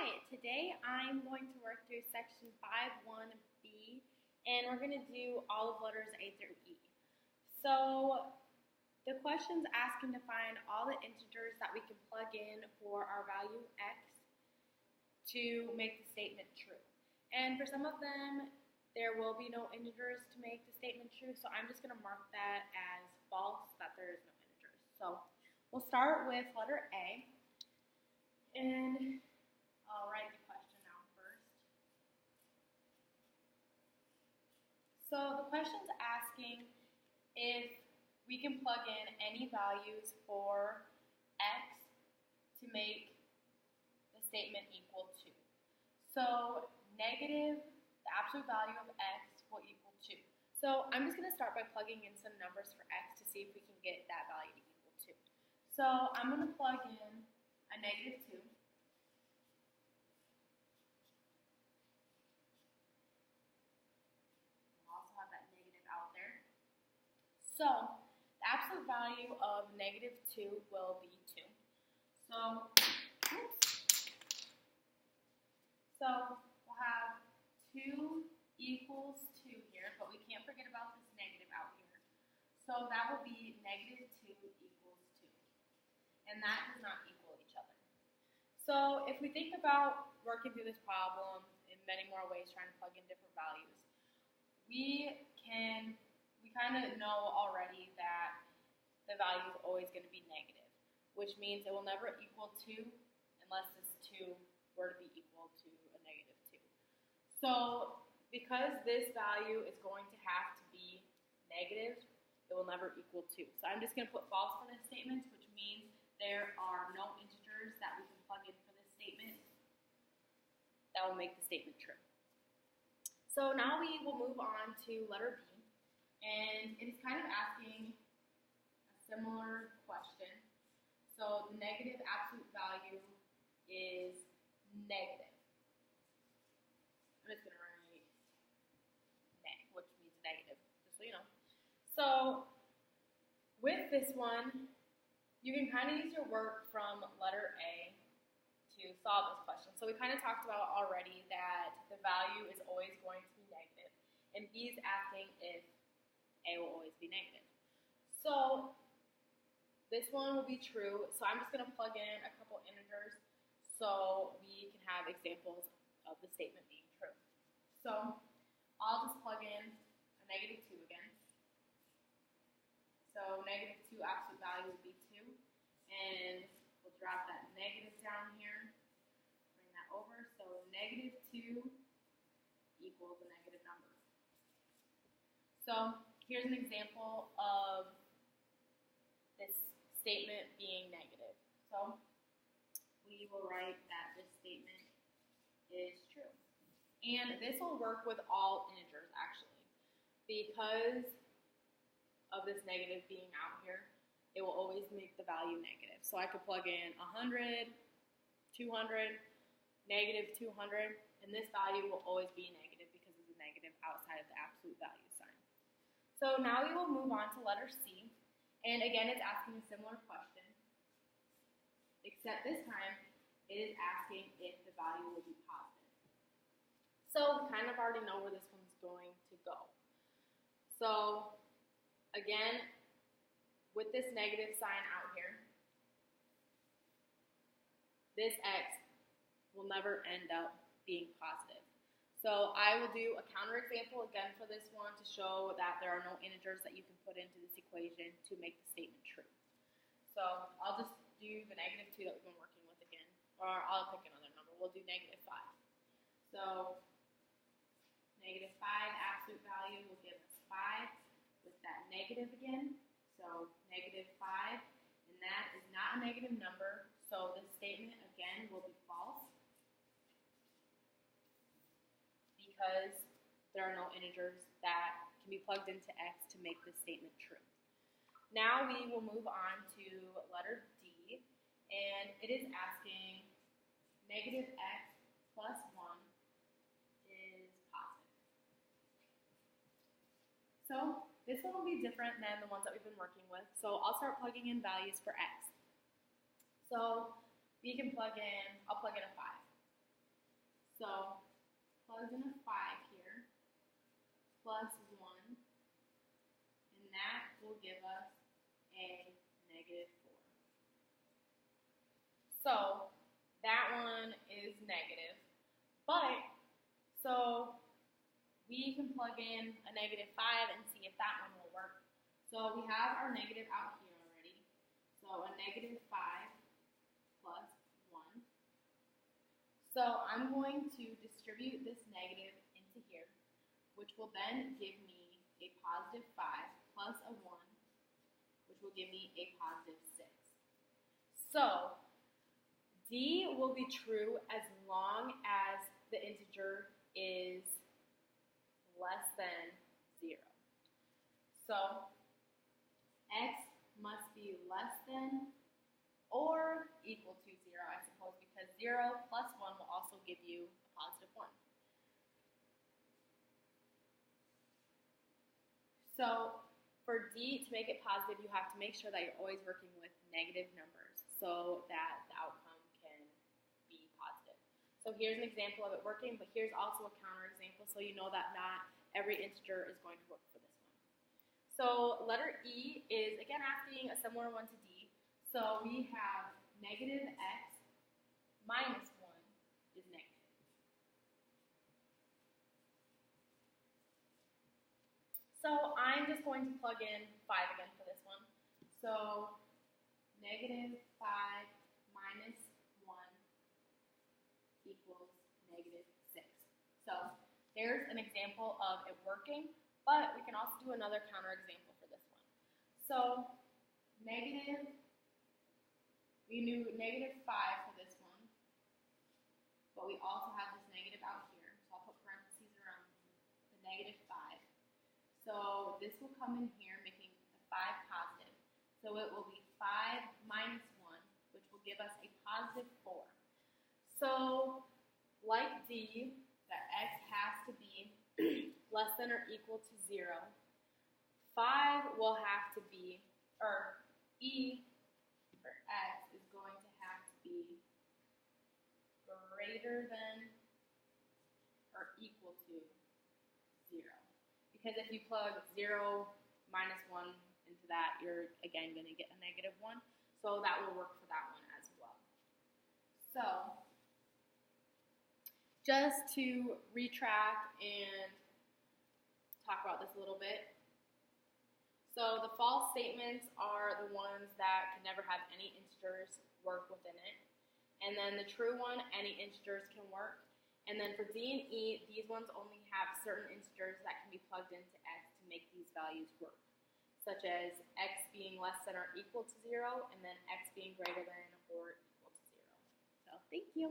Hi, today I'm going to work through section 5.1b and we're going to do all of letters A through E. So the question's asking to find all the integers that we can plug in for our value x to make the statement true. And for some of them, there will be no integers to make the statement true, so I'm just going to mark that as false, that there is no integers. So we'll start with letter A, and I'll write the question down first. So the question's asking if we can plug in any values for x to make the statement equal to. So negative, the absolute value of x will equal 2. So I'm just going to start by plugging in some numbers for x to see if we can get that value to equal 2. So I'm going to plug in a negative 2. So the absolute value of negative 2 will be 2. So we'll have 2 equals 2 here, but we can't forget about this negative out here. So that will be negative 2 equals 2. And that does not equal each other. So if we think about working through this problem in many more ways, trying to plug in different values, we kind of know already that the value is always going to be negative, which means it will never equal 2 unless this 2 were to be equal to a negative 2. So because this value is going to have to be negative, it will never equal 2. So I'm just going to put false for this statement, which means there are no integers that we can plug in for this statement that will make the statement true. So now we will move on to letter B. And it is kind of asking a similar question. So the negative absolute value is negative. I'm just going to write neg, which means negative, just so you know. So with this one, you can kind of use your work from letter A to solve this question. So we kind of talked about already that the value is always going to be negative. And B is asking if A will always be negative. So this one will be true. So I'm just going to plug in a couple integers so we can have examples of the statement being true. So I'll just plug in a negative 2 again. So negative 2 absolute value would be 2. And we'll drop that negative down here. Bring that over. So negative 2 equals a negative number. So here's an example of this statement being negative. So we will write that this statement is true. And this will work with all integers actually. Because of this negative being out here, it will always make the value negative. So I could plug in 100, 200, negative 200, and this value will always be negative because of the negative outside of the absolute value sign. So now we will move on to letter C, and again it's asking a similar question, except this time it is asking if the value will be positive. So we kind of already know where this one's going to go. So again, with this negative sign out here, this x will never end up being positive. So I will do a counterexample again for this one to show that there are no integers that you can put into this equation to make the statement true. So I'll just do the negative 2 that we've been working with again, or I'll pick another number. We'll do negative 5. So negative 5 absolute value will give us 5 with that negative again. So negative 5, and that is not a negative number, so this statement again will be false because there are no integers that can be plugged into x to make this statement true. Now we will move on to letter D, and it is asking negative x plus 1 is positive. So this one will be different than the ones that we've been working with. So I'll start plugging in values for x. So we can plug in, I'll plug in a 5. plugged in a 5 here, plus 1, and that will give us a negative 4. So that one is negative, but so we can plug in a negative 5 and see if that one will work. So we have our negative out here already. So a negative 5 plus 1. So I'm going to distribute this negative into here, which will then give me a positive 5 plus a 1, which will give me a positive 6. So D will be true as long as the integer is less than 0. So x must be less than or equal to 0, I suppose, because 0 plus 1 will also give you a positive 1. So for D, to make it positive, you have to make sure that you're always working with negative numbers so that the outcome can be positive. So here's an example of it working, but here's also a counterexample so you know that not every integer is going to work for this one. So letter E is, again, asking a similar one to D. So we have negative x minus 1 is negative. So I'm just going to plug in 5 again for this one. So negative 5 minus 1 equals negative 6. So there's an example of it working, but we can also do another counterexample for this one. So we knew negative 5 for this one, but we also have this negative out here. So I'll put parentheses around the negative 5. So this will come in here, making the 5 positive. So it will be 5 minus 1, which will give us a positive 4. So like D, that x has to be less than or equal to 0. 5 will have to be, or E for x is going to have to be greater than or equal to 0. Because if you plug 0 minus 1 into that, you're again going to get a negative 1. So that will work for that one as well. So just to retract and talk about this a little bit. So the false statements are the ones that can never have any integers work within it. And then the true one, any integers can work. And then for D and E, these ones only have certain integers that can be plugged into x to make these values work, such as x being less than or equal to 0, and then x being greater than or equal to 0. So thank you.